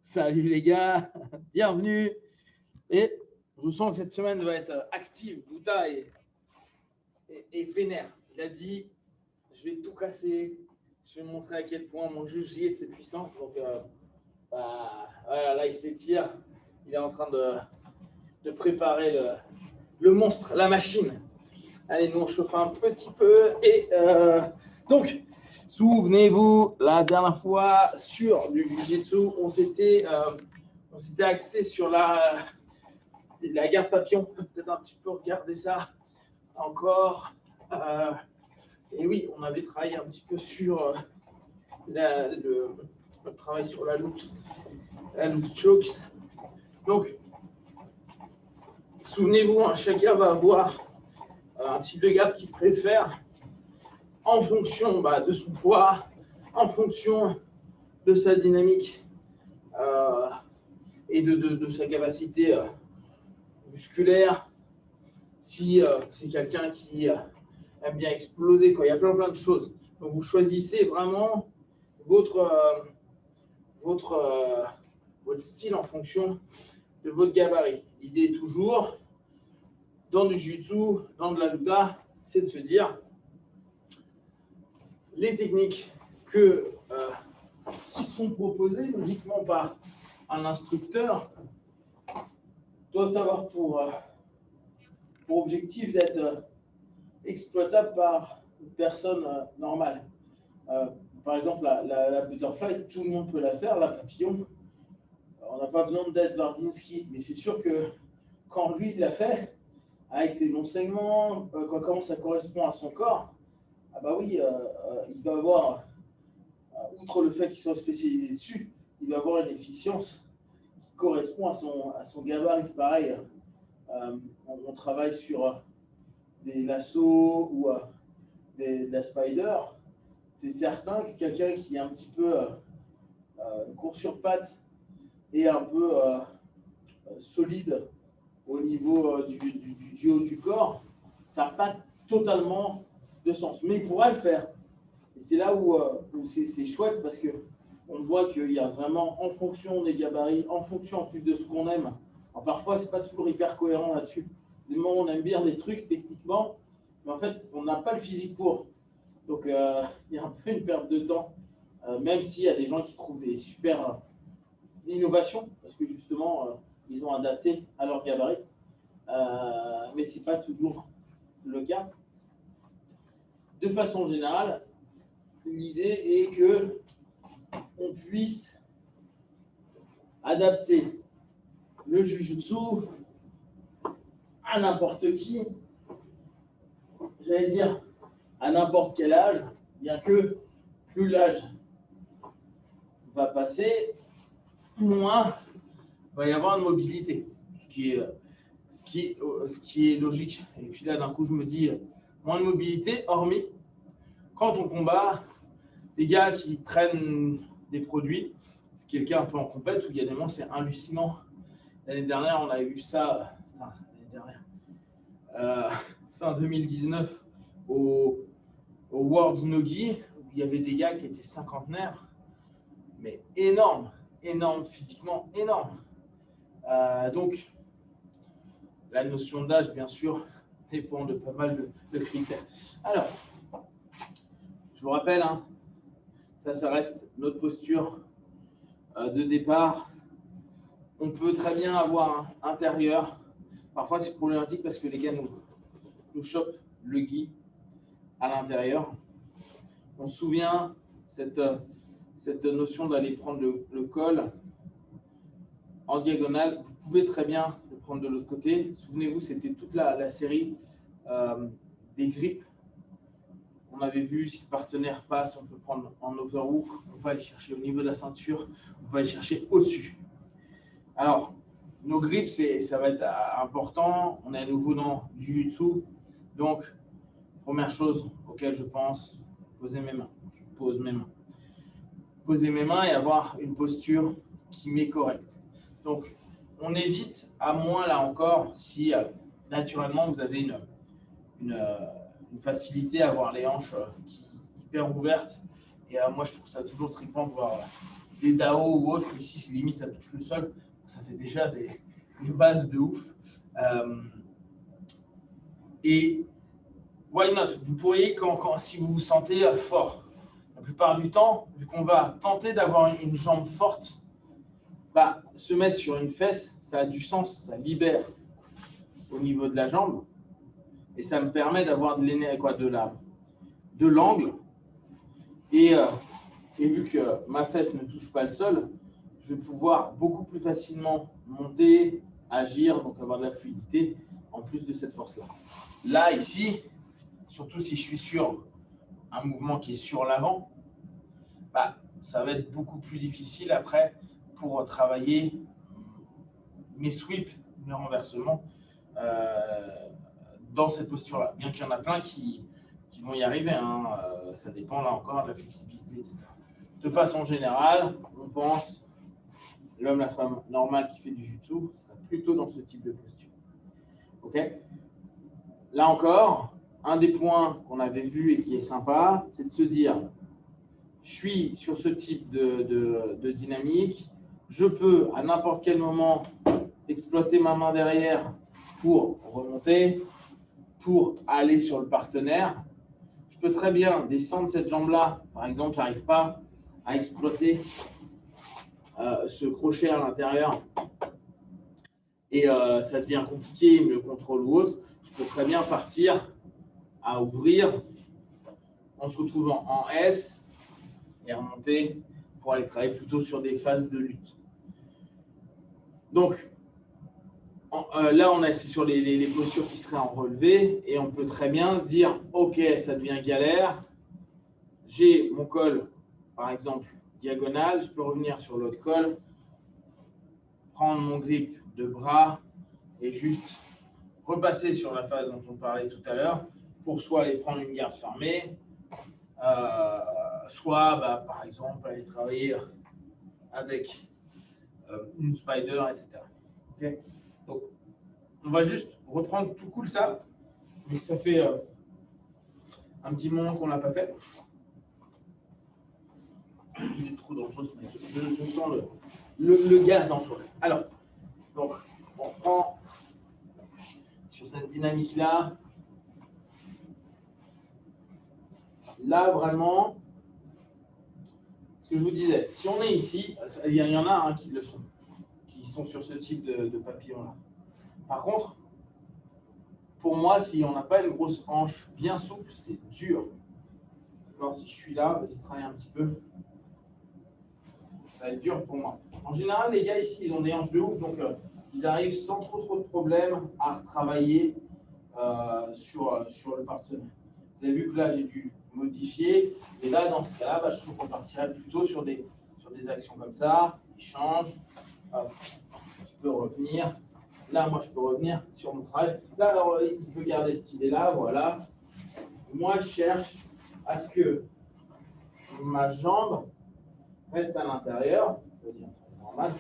Salut les gars, bienvenue. Et je sens que cette semaine va être active. Bouddha est vénère. Il a dit, je vais tout casser, je vais montrer à quel point mon jiu-jitsu est puissant. Donc voilà, là il s'étire, il est en train de préparer le monstre, la machine. Allez, nous on chauffe un petit peu. Et donc, souvenez-vous, la dernière fois sur du jiu-jitsu, on s'était axé sur la garde papillon. Peut-être un petit peu regarder ça encore. Et oui, on avait travaillé un petit peu sur le travail sur la loupe chokes. Donc, souvenez-vous, chacun va avoir un type de garde qu'il préfère en fonction de son poids, en fonction de sa dynamique et de sa capacité musculaire. Si c'est quelqu'un qui aime bien exploser, quoi. Il y a plein de choses. Donc vous choisissez vraiment votre style en fonction de votre gabarit. L'idée est toujours, dans du jiu-jitsu, dans de la luta, c'est de se dire les techniques qui sont proposées logiquement par un instructeur doivent avoir pour objectif d'être exploitables par une personne normale. Par exemple, la butterfly, tout le monde peut la faire. La papillon, on n'a pas besoin d'être Vardinsky, mais c'est sûr que quand lui il l'a fait, avec ses bons segments, comment ça correspond à son corps, ah bah oui, il va avoir, outre le fait qu'il soit spécialisé dessus, il va avoir une efficience qui correspond à son gabarit. Pareil, on travaille sur des lassos ou de la spider. C'est certain que quelqu'un qui est un petit peu court sur pattes et un peu solide au niveau du haut du corps, ça n'a pas totalement de sens. Mais il pourra le faire. Et c'est là où c'est chouette parce qu'on voit qu'il y a vraiment, en fonction des gabarits, en fonction en plus de ce qu'on aime. Alors parfois, c'est pas toujours hyper cohérent là-dessus. Des moments où on aime bien des trucs techniquement, mais en fait, on n'a pas le physique pour. Donc, il y a un peu une perte de temps, même s'il y a des gens qui trouvent des super innovations, parce que justement, ils ont adapté à leur gabarit. Mais ce n'est pas toujours le cas. De façon générale, l'idée est que on puisse adapter le jujutsu à n'importe qui, j'allais dire à n'importe quel âge, bien que plus l'âge va passer, moins va y avoir de mobilité, ce qui est logique. Et puis là, d'un coup, je me dis, moins de mobilité, hormis quand on combat des gars qui prennent des produits, ce qui est le cas un peu en compète, où il y a des moments, c'est hallucinant. L'année dernière, on avait vu ça, fin 2019, au World Nogi, où il y avait des gars qui étaient cinquantenaires, mais énormes, physiquement énormes. Donc, la notion d'âge, bien sûr, dépend de pas mal de critères. Alors, je vous rappelle, ça reste notre posture de départ. On peut très bien avoir un intérieur. Parfois, c'est problématique parce que les gars nous chopent le gi à l'intérieur. On se souvient cette notion d'aller prendre le col en diagonale. Vous pouvez très bien le prendre de l'autre côté. Souvenez-vous, c'était toute la série des grips. On avait vu si le partenaire passe, on peut prendre en overhook, on va aller chercher au niveau de la ceinture, on va aller chercher au-dessus. Alors, nos grips, ça va être important. On est à nouveau dans du jiu-jitsu. Donc, première chose auquel je pense, poser mes mains. Je pose mes mains. Poser mes mains et avoir une posture qui m'est correcte. Donc, on évite, à moins là encore, si naturellement vous avez une facilité à avoir les hanches hyper ouvertes. Et moi, je trouve ça toujours trippant de voir des DAO ou autres. Ici, limite, ça touche le sol. Ça fait déjà des bases de ouf. Et why not? Vous pourriez, si vous vous sentez fort, la plupart du temps, vu qu'on va tenter d'avoir une jambe forte, bah, se mettre sur une fesse, ça a du sens, ça libère au niveau de la jambe. Et ça me permet d'avoir de l'énergie, de l'angle. Et vu que ma fesse ne touche pas le sol, je vais pouvoir beaucoup plus facilement monter, agir, donc avoir de la fluidité, en plus de cette force-là. Là, ici, surtout si je suis sur un mouvement qui est sur l'avant, bah, ça va être beaucoup plus difficile après pour travailler mes sweeps, mes renversements dans cette posture-là. Bien qu'il y en a plein qui vont y arriver, hein. Ça dépend là encore de la flexibilité, etc. De façon générale, on pense l'homme, la femme normale qui fait du jiu-jitsu sera plutôt dans ce type de posture. Ok? Là encore, un des points qu'on avait vu et qui est sympa, c'est de se dire, je suis sur ce type de dynamique, je peux à n'importe quel moment exploiter ma main derrière pour remonter, pour aller sur le partenaire. Je peux très bien descendre cette jambe-là. Par exemple, je n'arrive pas à exploiter ce crochet à l'intérieur et ça devient compliqué, le contrôle ou autre. Je peux très bien partir à ouvrir en se retrouvant en S et remonter pour aller travailler plutôt sur des phases de lutte. Donc, là, on est assis sur les postures qui seraient en relevé et on peut très bien se dire, ok, ça devient galère. J'ai mon col, par exemple, diagonal. Je peux revenir sur l'autre col, prendre mon grip de bras et juste repasser sur la phase dont on parlait tout à l'heure pour soit aller prendre une garde fermée, soit, par exemple, aller travailler avec une spider, etc. Okay. Donc, on va juste reprendre tout cool ça, mais ça fait un petit moment qu'on ne l'a pas fait. Il est trop dangereux, mais je sens le gaz dangereux. Alors, donc, on prend sur cette dynamique-là. Là, vraiment, ce que je vous disais, si on est ici, il y en a qui le sont, qui sont sur ce type de papillon-là. Par contre, pour moi, si on n'a pas une grosse hanche bien souple, c'est dur. D'accord, si je suis là, vas-y, travaille un petit peu. Ça va être dur pour moi. En général, les gars ici, ils ont des hanches de ouf, donc ils arrivent sans trop de problèmes à retravailler sur le partenaire. Vous avez vu que là, j'ai dû modifier. Et là, dans ce cas-là, je trouve qu'on partirait plutôt sur des actions comme ça. Échange. Je peux revenir. Là, moi, je peux revenir sur mon travail. Là, alors, il peut garder cette idée-là. Voilà. Moi, je cherche à ce que ma jambe reste à l'intérieur. Normal.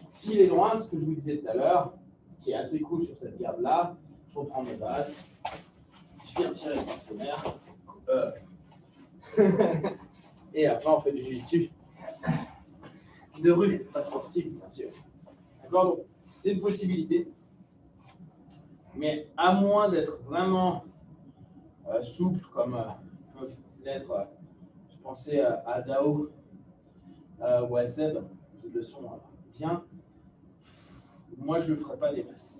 S'il est loin, ce que je vous disais tout à l'heure, ce qui est assez cool sur cette garde-là, je reprends mes bases. Je viens tirer le partenaire. Et après, on fait du jiu-jitsu de rue, pas sportif, bien sûr. D'accord? Donc, c'est une possibilité. Mais à moins d'être vraiment souple, comme peuvent l'être, je pensais à Dao ou à Seb, qui le sont bien, moi, je ne le ferai pas des masses.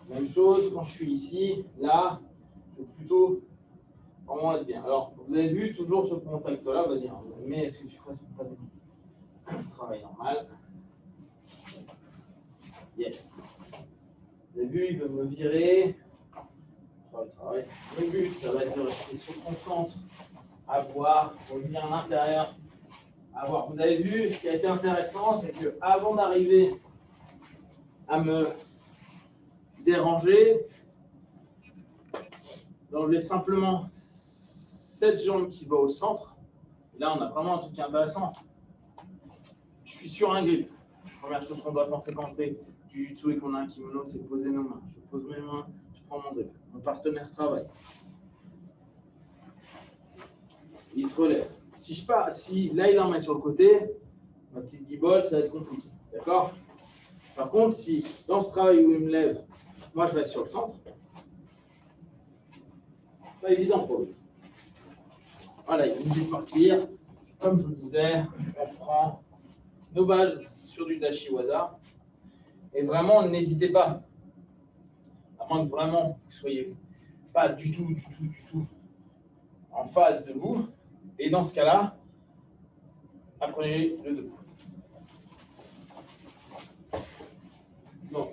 Même chose, quand je suis ici, là, je vais plutôt vraiment être bien. Alors, vous avez vu toujours ce contact-là, vas-y, mais est-ce que tu ferais pas de travail normal? Yes. Vous avez vu, il veut me virer. Travail. Le but, ça va être de rester sur ton centre, avoir, revenir à l'intérieur, avoir. Vous avez vu, ce qui a été intéressant, c'est qu'avant d'arriver à me déranger, d'enlever simplement cette jambe qui va au centre. Et là, on a vraiment un truc intéressant. Je suis sur un grip. La première chose qu'on doit penser quand on fait du jiu-jitsu et qu'on a un kimono, c'est de poser nos mains. Je pose mes mains, je prends mon grip. Mon partenaire travaille. Il se relève. si là il en met sur le côté, ma petite guibole, ça va être compliqué. D'accord? Par contre, si dans ce travail où il me lève, moi je reste sur le centre, pas évident pour lui. Voilà, il est obligé de partir. Comme je vous disais, on prend nos bases sur du dashi waza. Et vraiment, n'hésitez pas, à moins que vraiment vous ne soyez pas du tout en phase debout. Et dans ce cas-là, apprenez le debout. Donc,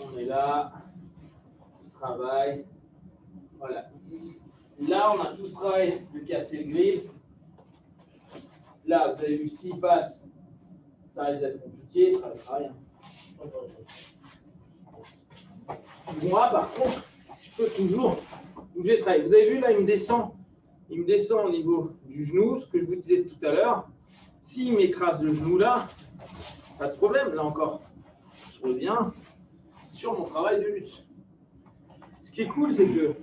on est là, on travaille. Voilà. Là, on a tout ce travail de casser le grille. Là, vous avez vu, s'il passe, ça risque d'être compliqué. Travail. Moi, par contre, je peux toujours bouger le travail. Vous avez vu, là, il me descend au niveau du genou, ce que je vous disais tout à l'heure. S'il m'écrase le genou là, pas de problème, là encore. Je reviens sur mon travail de lutte. Ce qui est cool, c'est que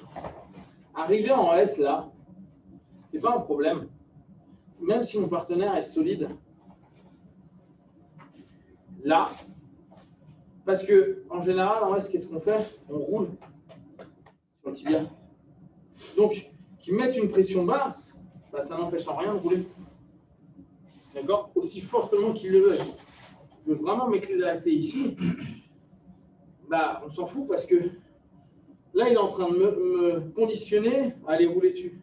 arriver en S là, c'est pas un problème. Même si mon partenaire est solide, là, parce que en général, en S, qu'est-ce qu'on fait? On roule sur le tibia. Donc, qu'ils mettent une pression basse, bah, ça n'empêche en rien de rouler. D'accord? Aussi fortement qu'ils le veulent. Je veux vraiment m'éclater ici. Bah, on s'en fout parce que là, il est en train de me conditionner à aller rouler dessus.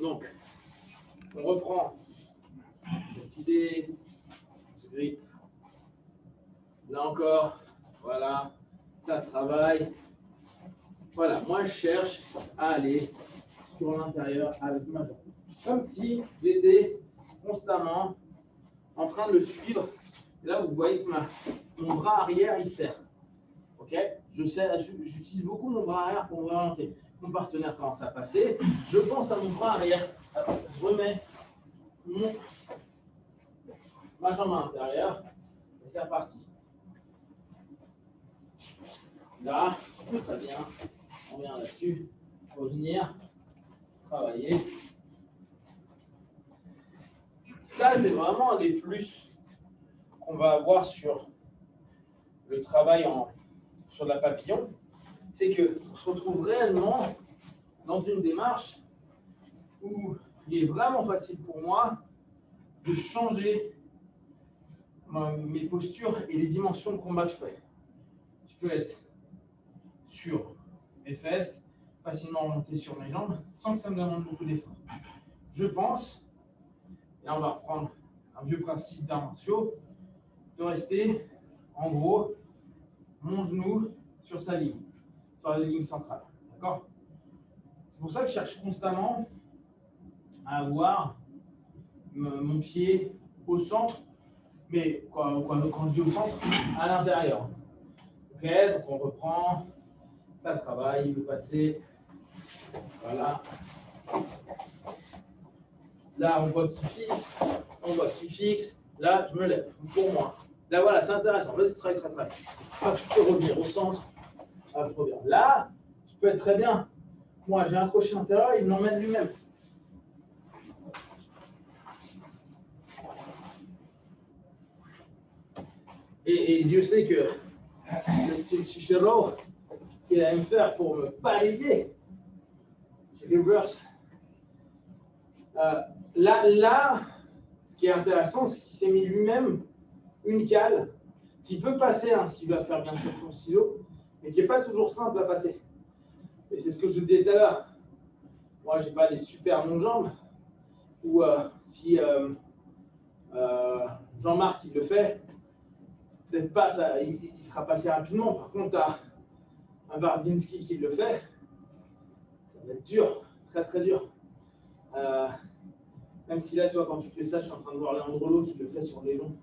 Donc, on reprend cette idée, ce grip. Là encore, voilà, ça travaille. Voilà, moi je cherche à aller sur l'intérieur avec ma jambe. Comme si j'étais constamment en train de le suivre. Et là, vous voyez que mon bras arrière, il serre. Ok? J'utilise beaucoup mon bras arrière pour me orienter. Mon partenaire commence à passer. Je pense à mon bras arrière. Je remets ma jambe à l'intérieur. Et c'est reparti. Là, très bien. On vient là-dessus. Revenir. Travailler. Ça, c'est vraiment un des plus qu'on va avoir sur le travail sur la papillon. C'est qu'on se retrouve réellement dans une démarche où il est vraiment facile pour moi de changer mes postures et les dimensions de combat que je fais. Je peux être sur mes fesses, facilement remonter sur mes jambes, sans que ça me demande beaucoup d'efforts. Je pense, et là on va reprendre un vieux principe d'arts martiaux, de rester en gros mon genou sur sa ligne, sur la ligne centrale. D'accord? C'est pour ça que je cherche constamment à avoir mon pied au centre, mais quand je dis au centre, à l'intérieur. Ok, donc on reprend, ça travaille, il veut passer. Voilà. Là, on voit qu'il fixe, Là, je me lève, pour moi. Là, voilà, c'est intéressant. Vas-y, travaille. Hop, je peux revenir au centre. Hop, je reviens. Là, je peux être très bien. Moi, j'ai un crochet intérieur, il me l'emmène lui-même. Et Dieu sait que le Cicero, qu'il allait me faire pour me balayer, c'est reverse. Là, ce qui est intéressant, c'est qu'il s'est mis lui-même une cale qui peut passer, hein, s'il va faire bien sûr son ciseau, mais qui n'est pas toujours simple à passer. Et c'est ce que je vous disais tout à l'heure. Moi, je n'ai pas des super longues jambes, ou si Jean-Marc il le fait, peut-être pas ça, il sera passé rapidement. Par contre, tu as un Wardiński qui le fait, ça va être dur, très très dur. Même si là, tu vois, quand tu fais ça, je suis en train de voir Leandrolo qui le fait sur les longs.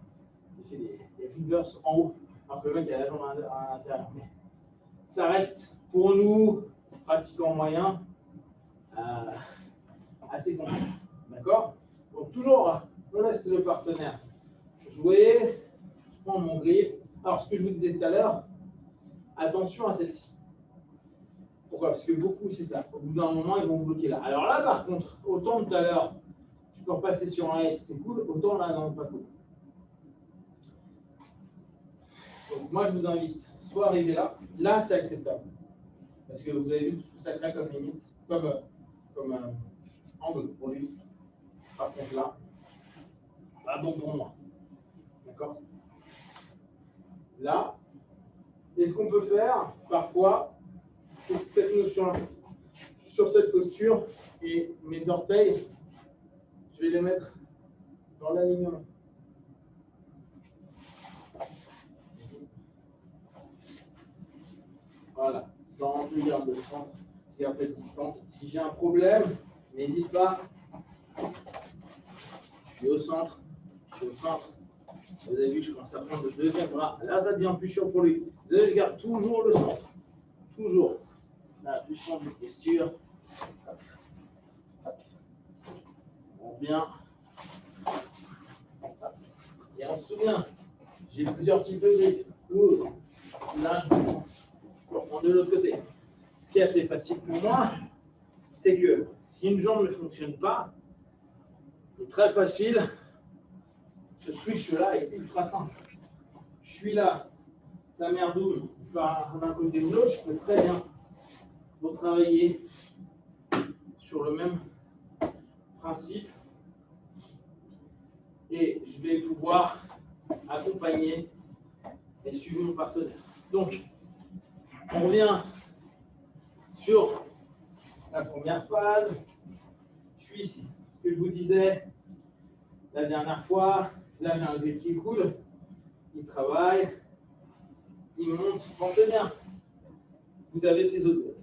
Il fait des reverse en haut, alors que le mec a la jambe à l'intérieur. Mais ça reste, pour nous, pratiquants moyens, assez complexe. D'accord? Donc, toujours, on laisse le partenaire jouer. Je prends mon grip. Alors, ce que je vous disais tout à l'heure, attention à celle-ci. Pourquoi? Parce que beaucoup, c'est ça. Au bout d'un moment, ils vont bloquer là. Alors là, par contre, autant tout à l'heure, je peux repasser sur un S, c'est cool. Autant là, non, pas cool. Donc, moi, je vous invite soit à arriver là. Là, c'est acceptable. Parce que vous avez vu tout ce que ça crée comme limite, comme angle pour lui. Par contre, là, pas bon pour moi. D'accord? Là, et ce qu'on peut faire, parfois, c'est cette notion-là. Sur cette posture, et mes orteils, je vais les mettre dans l'alignement. Voilà, sans je garde le centre, je garde cette distance. Si j'ai un problème, n'hésite pas. Je suis au centre, je suis au centre. Vous avez vu, je commence à prendre le deuxième bras. Là, ça devient plus chaud pour lui. Vous savez, je garde toujours le centre. Toujours. Là, je change de posture. Hop. Hop. On revient. Hop. Et on se souvient, j'ai plusieurs types de grippe. L'autre. Là, je reprends de l'autre côté. Ce qui est assez facile pour moi, c'est que si une jambe ne fonctionne pas, c'est très facile. Ce switch-là est ultra simple. Je suis là, ça merdoule d'un côté ou de l'autre, je peux très bien retravailler sur le même principe et je vais pouvoir accompagner et suivre mon partenaire. Donc, on revient sur la première phase. Je suis ici. Ce que je vous disais la dernière fois, là j'ai un grip qui coule, il travaille, il monte, pensez bien. Vous avez ces autres.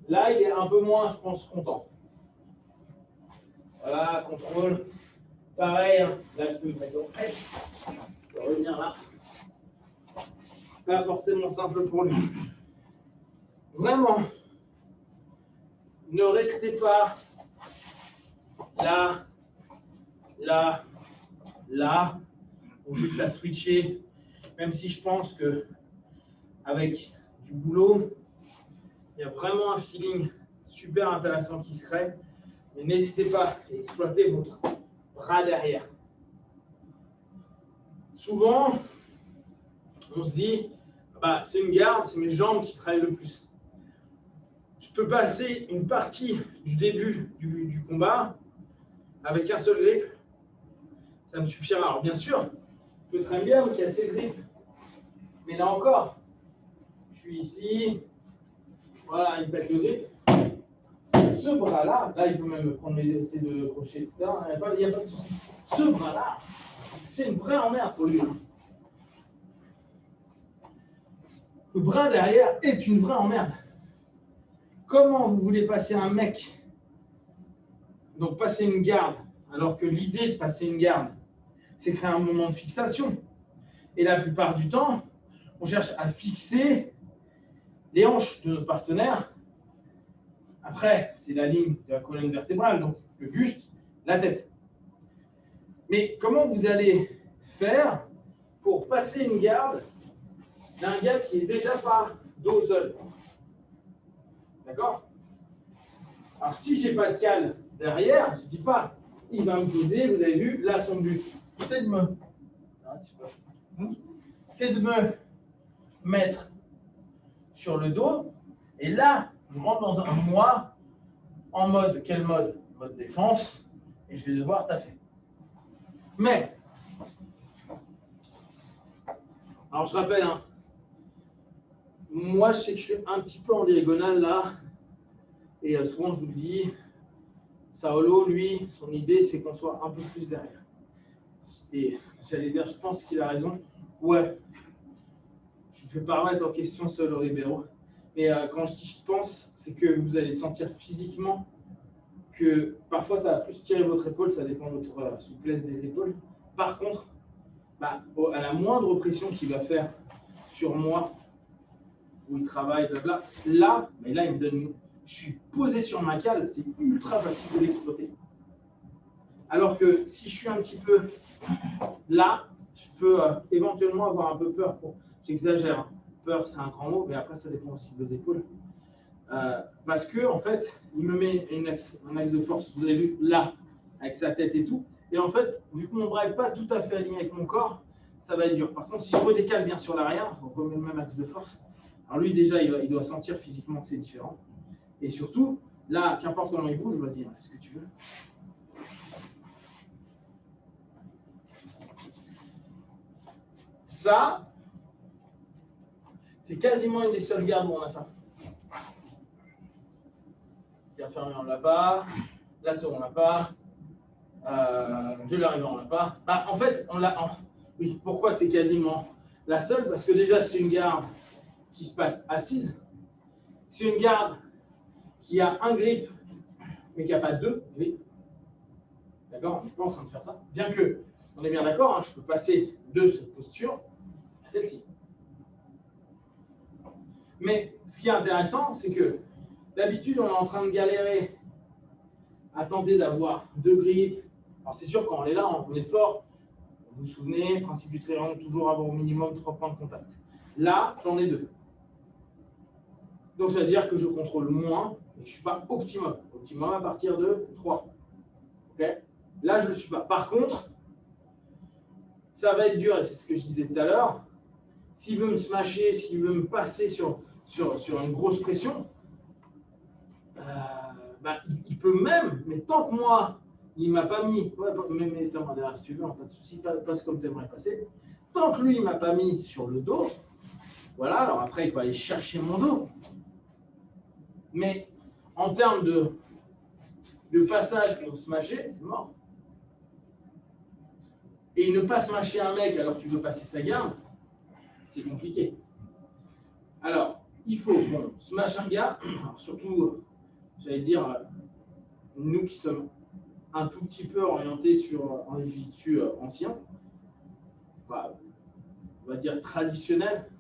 Là, il est un peu moins, je pense, content. Voilà, contrôle. Pareil, hein. Là, je peux mettre en presse. Je vais revenir là. Pas forcément simple pour lui. Vraiment, ne restez pas là, là, là, ou juste à switcher, même si je pense que avec du boulot, il y a vraiment un feeling super intéressant qui se crée. Mais n'hésitez pas à exploiter votre bras derrière. Souvent, on se dit, bah, c'est une garde, c'est mes jambes qui travaillent le plus. Je peux passer une partie du début du combat avec un seul grip. Ça me suffira. Alors bien sûr, je peux très bien me casser le grip. Mais là encore, je suis ici. Voilà, il pète le grip. Ce bras-là, là, il peut même prendre mes essais de crochet, etc. Il n'y a pas de souci. Ce bras-là, c'est une vraie emmerde pour lui. Le bras derrière est une vraie emmerde. Comment vous voulez passer un mec, donc passer une garde, alors que l'idée de passer une garde, c'est créer un moment de fixation. Et la plupart du temps, on cherche à fixer les hanches de notre partenaire. Après, c'est la ligne de la colonne vertébrale, donc le buste, la tête. Mais comment vous allez faire pour passer une garde d'un gars qui est déjà pas dos au sol? D'accord? Alors, si je n'ai pas de cale derrière, je ne dis pas, il va me poser, vous avez vu, là, son but, c'est de me mettre sur le dos. Et là, je rentre dans un moi en mode, quel mode? Mode défense. Et je vais devoir taffer. Mais, alors je rappelle, hein, moi, je sais que je suis un petit peu en diagonale là. Et souvent, je vous le dis, Saulo, lui, son idée, c'est qu'on soit un peu plus derrière. Et j'allais dire, je pense qu'il a raison. Ouais, je ne vais pas remettre en question Saulo Ribeiro. Mais quand je dis je pense, c'est que vous allez sentir physiquement que parfois, ça va plus tirer votre épaule, ça dépend de votre souplesse des épaules. Par contre, bah, à la moindre pression qu'il va faire sur moi, où il travaille, blabla, là, mais là, il me donne... Je suis posé sur ma cale, c'est ultra facile de l'exploiter. Alors que si je suis un petit peu là, je peux éventuellement avoir un peu peur. J'exagère, hein. Peur, c'est un grand mot, mais après, ça dépend aussi de vos épaules. Parce que, en fait, il me met un axe de force, vous avez vu, là, avec sa tête et tout. Et en fait, vu que mon bras n'est pas tout à fait aligné avec mon corps, ça va être dur. Par contre, si je redécale bien sur l'arrière, on remet le même axe de force. Alors lui, déjà, il doit sentir physiquement que c'est différent. Et surtout, là, qu'importe comment il bouge, vas-y, fais ce que tu veux. Ça, c'est quasiment une des seules gardes où on a ça. Garde fermée, on ne l'a pas. La seconde, on ne l'a pas. De l'arrivée, on ne l'a pas. Bah, en fait, on l'a. Oui, pourquoi c'est quasiment la seule? Parce que déjà, c'est une garde qui se passe assise. C'est une garde qui a un grip, mais qui n'a pas deux grips. D'accord? On n'est pas en train de faire ça. Bien que, on est bien d'accord, hein, je peux passer de cette posture à celle-ci. Mais ce qui est intéressant, c'est que d'habitude, on est en train de galérer à tenter d'avoir deux grips. Alors, c'est sûr, quand on est là, on est fort. Vous vous souvenez, principe du triangle, toujours avoir au minimum 3 points de contact. Là, j'en ai 2. Donc, ça veut dire que je contrôle moins, et je ne suis pas optimum. Optimum à partir de 3. Okay? Là, je ne le suis pas. Par contre, ça va être dur, et c'est ce que je disais tout à l'heure. S'il veut me smasher, s'il veut me passer sur une grosse pression, bah, il peut même, mais tant que moi, il ne m'a pas mis, ouais, mais attends, derrière, si tu veux, pas de souci, passe comme tu aimerais passer. Tant que lui, il ne m'a pas mis sur le dos, voilà, alors après, il peut aller chercher mon dos. Mais en termes de passage pour smasher, c'est mort. Et ne pas smasher un mec alors que tu veux passer sa garde, c'est compliqué. Alors, il faut, bon, smash un gars, alors surtout, j'allais dire, nous qui sommes un tout petit peu orientés sur un jiu-jitsu ancien, bah, on va dire traditionnel,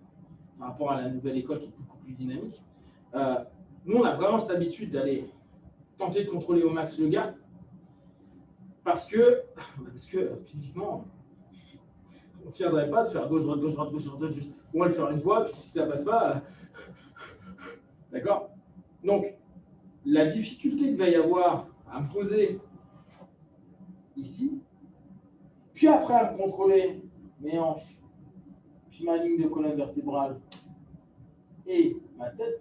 par rapport à la nouvelle école qui est beaucoup plus dynamique. Nous, on a vraiment cette habitude d'aller tenter de contrôler au max le gars, parce que physiquement, on ne tiendrait pas de faire gauche, droite, gauche, droite, gauche, droite, juste. On va le faire une fois, puis si ça ne passe pas, d'accord? Donc, la difficulté qu'il va y avoir à me poser ici, puis après à me contrôler mes hanches, puis ma ligne de colonne vertébrale et ma tête,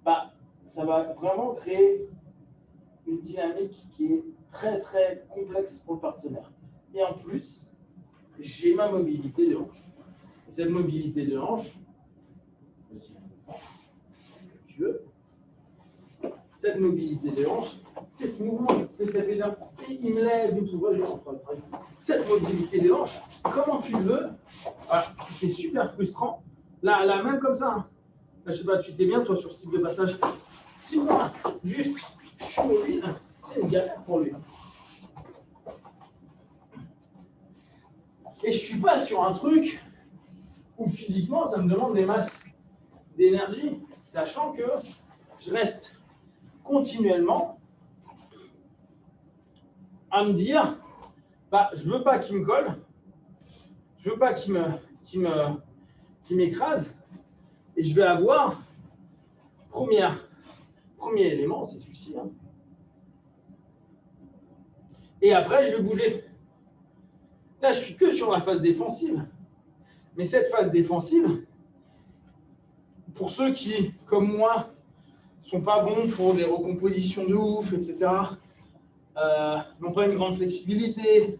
bah, ça va vraiment créer une dynamique qui est très très complexe pour le partenaire. Et en plus, j'ai ma mobilité de hanche. Et cette mobilité de hanche, tu veux, cette mobilité de hanche, c'est ce mouvement, c'est cet élan. Et il me lève une fois, cette mobilité de hanche, comment tu le veux, voilà, c'est super frustrant. Là, même comme ça, hein. Là, je sais pas, tu t'es bien toi sur ce type de passage. Si moi, juste, je suis mobile, c'est une galère pour lui. Et je suis pas sur un truc où physiquement, ça me demande des masses d'énergie, sachant que je reste continuellement à me dire, bah, je veux pas qu'il me colle, je veux pas qu'il m'écrase, et je vais avoir premier élément, c'est celui-ci. Hein. Et après, je vais bouger. Là, je suis que sur la phase défensive. Mais cette phase défensive, pour ceux qui, comme moi, sont pas bons pour des recompositions de ouf, etc., n'ont pas une grande flexibilité,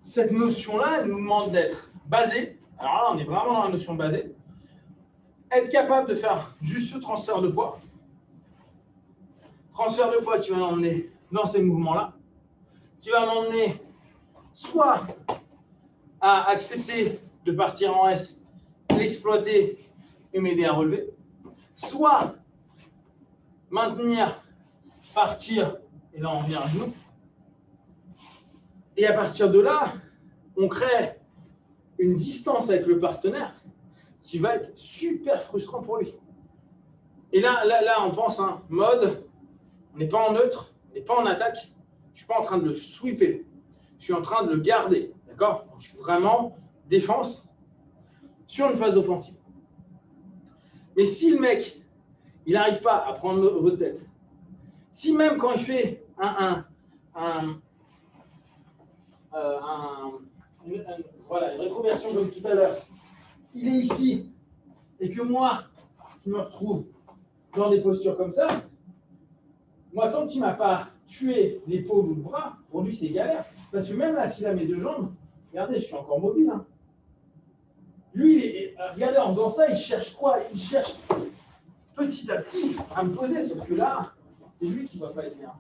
cette notion-là, elle nous demande d'être basé. Alors là, on est vraiment dans la notion de basé. Être capable de faire juste ce transfert de poids. Transfert de poids qui va m'emmener dans ces mouvements-là, qui va m'emmener soit à accepter de partir en S, l'exploiter et m'aider à relever, soit maintenir, partir, et là on vient à genoux. Et à partir de là, on crée une distance avec le partenaire qui va être super frustrant pour lui. Et là on pense, hein, mode, on n'est pas en neutre, on n'est pas en attaque, je ne suis pas en train de le sweeper, je suis en train de le garder, d'accord? Je suis vraiment défense sur une phase offensive. Mais si le mec, il n'arrive pas à prendre votre tête, si même quand il fait voilà, une rétroversion comme tout à l'heure, il est ici, et que moi, je me retrouve dans des postures comme ça, moi, tant qu'il ne m'a pas tué l'épaule ou le bras, pour lui, c'est galère. Parce que même là, s'il a mes deux jambes, regardez, je suis encore mobile. Hein. Lui, regardez, en faisant ça, il cherche quoi? Il cherche petit à petit à me poser, sauf que là, c'est lui qui ne va pas être bien.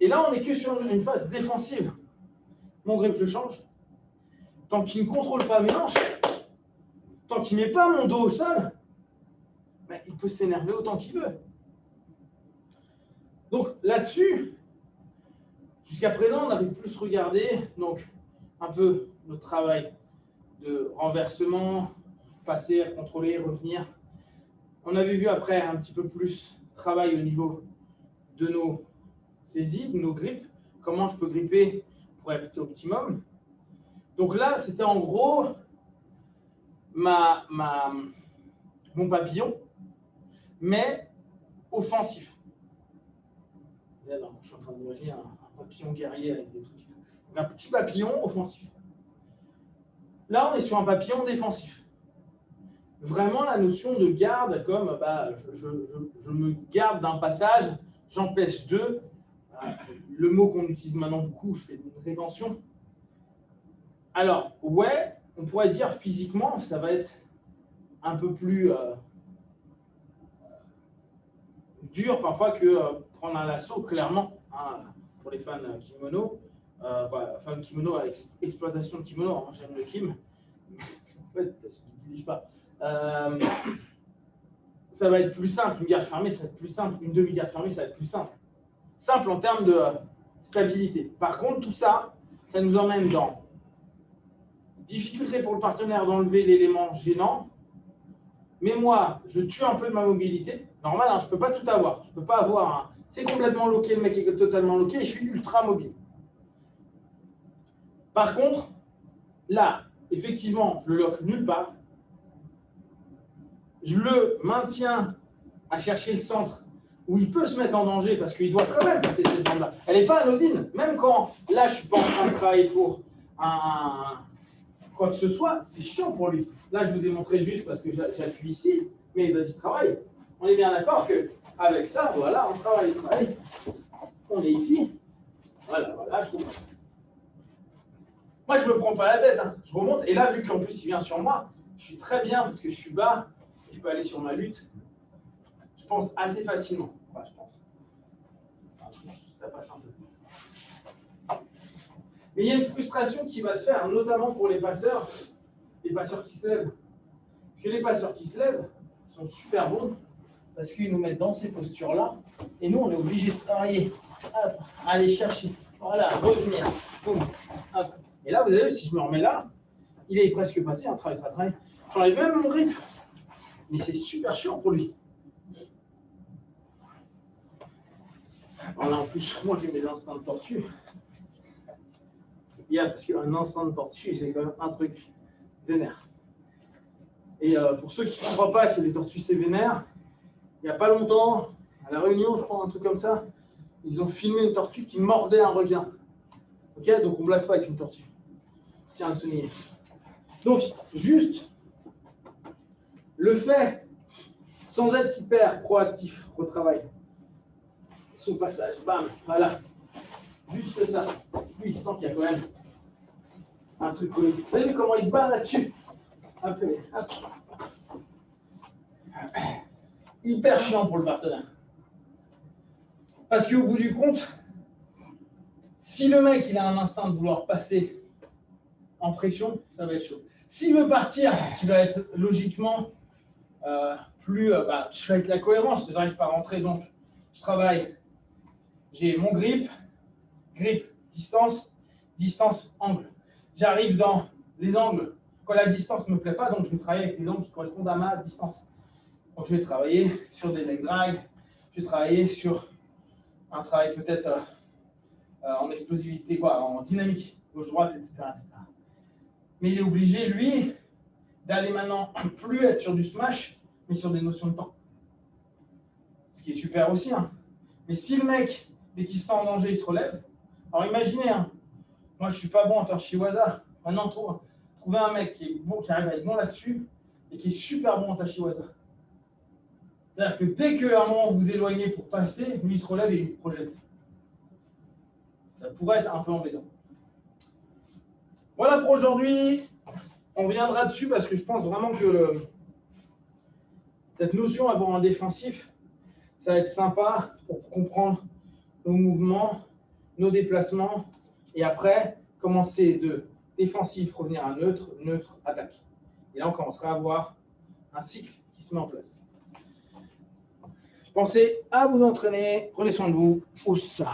Et là, on n'est que sur une phase défensive. Mon grip, je change. Tant qu'il ne contrôle pas mes hanches, tant qu'il ne met pas mon dos au sol, ben, il peut s'énerver autant qu'il veut. Donc là-dessus, jusqu'à présent, on avait plus regardé donc, un peu notre travail de renversement, passer, contrôler, revenir. On avait vu après un petit peu plus travail au niveau de nos saisies, de nos grips, comment je peux gripper pour être optimum. Donc là, c'était en gros mon papillon, mais offensif. Là, non, je suis en train d'imaginer un papillon guerrier avec des trucs. Donc, un petit papillon offensif. Là, on est sur un papillon défensif. Vraiment la notion de garde comme bah, je me garde d'un passage, j'empêche deux. Le mot qu'on utilise maintenant beaucoup, je fais une rétention. Alors, ouais, on pourrait dire physiquement, ça va être un peu plus dur parfois que prendre un lasso, clairement, hein, pour les fans kimono. Fans kimono avec exploitation de kimono, moi j'aime le kim, en fait, je ne l'utilise pas. Ça va être plus simple, une garde fermée, ça va être plus simple, une demi-garde fermée, ça va être plus simple. Simple en termes de stabilité. Par contre, tout ça, ça nous emmène dans difficulté pour le partenaire d'enlever l'élément gênant. Mais moi, je tue un peu de ma mobilité. Normal, hein, je ne peux pas tout avoir. Je ne peux pas avoir. C'est complètement loqué, le mec est totalement loqué et je suis ultra mobile. Par contre, là, effectivement, je le loque nulle part. Je le maintiens à chercher le centre où il peut se mettre en danger parce qu'il doit quand même passer cette bande-là. Elle n'est pas anodine. Même quand, là, je ne suis pas en train de travailler pour quoi que ce soit, c'est chiant pour lui. Là, je vous ai montré juste parce que j'appuie ici, mais vas-y, travaille. On est bien d'accord qu'avec ça, voilà, on travaille. On est ici. Voilà, je commence. Moi, je ne me prends pas la tête. Hein. Je remonte. Et là, vu qu'en plus, il vient sur moi, je suis très bien parce que je suis bas. Je peux aller sur ma lutte. Je pense assez facilement. Enfin, je pense. Ça passe un peu. Mais il y a une frustration qui va se faire, notamment pour les passeurs qui se lèvent. Parce que les passeurs qui se lèvent sont super bons parce qu'ils nous mettent dans ces postures-là et nous, on est obligé de travailler, hop, aller chercher, voilà, revenir, boum, hop. Et là, vous avez vu, si je me remets là, il est presque passé, un travail. J'enlève même mon grip, mais c'est super chiant pour lui. Alors là, en plus, moi, j'ai mes instincts de tortue. Parce qu'un instinct de tortue, c'est quand même un truc vénère. Et pour ceux qui ne croient pas que les tortues c'est vénère, il n'y a pas longtemps, à La Réunion, je crois, un truc comme ça, ils ont filmé une tortue qui mordait un requin. Ok, donc on ne blague pas avec une tortue. Tiens à le souligner. Donc, juste le fait, sans être hyper proactif, retravail, son passage, bam, voilà. Juste ça. Lui, il sent qu'il y a quand même un truc collectif. Vous avez vu comment il se bat là-dessus? Hop. Hyper chiant pour le partenaire. Parce qu'au bout du compte, si le mec il a un instinct de vouloir passer en pression, ça va être chaud. S'il veut partir, ce qui va être logiquement plus... je fais avec la cohérence, je n'arrive pas à rentrer, donc je travaille. J'ai mon grip, distance, angle. J'arrive dans les angles quand la distance ne me plaît pas, donc je vais travailler avec les angles qui correspondent à ma distance. Donc je vais travailler sur des leg drags, je vais travailler sur un travail peut-être en explosivité, en dynamique, gauche-droite, etc. Mais il est obligé, lui, d'aller maintenant plus être sur du smash, mais sur des notions de temps. Ce qui est super aussi. Hein. Mais si le mec, dès qu'il se sent en danger, il se relève. Alors imaginez, hein, moi je ne suis pas bon en Tashiwaza. Maintenant, trouvez un mec qui est bon, qui arrive à être bon là-dessus et qui est super bon en Tashiwaza. C'est-à-dire que dès qu'à un moment vous vous éloignez pour passer, lui il se relève et il vous projette. Ça pourrait être un peu embêtant. Voilà pour aujourd'hui. On reviendra dessus parce que je pense vraiment que cette notion d'avoir un défensif, ça va être sympa pour comprendre nos mouvements, nos déplacements, et après, commencer de défensif, revenir à neutre, neutre, attaque. Et là, on commencera à avoir un cycle qui se met en place. Pensez à vous entraîner, prenez soin de vous. Oussa.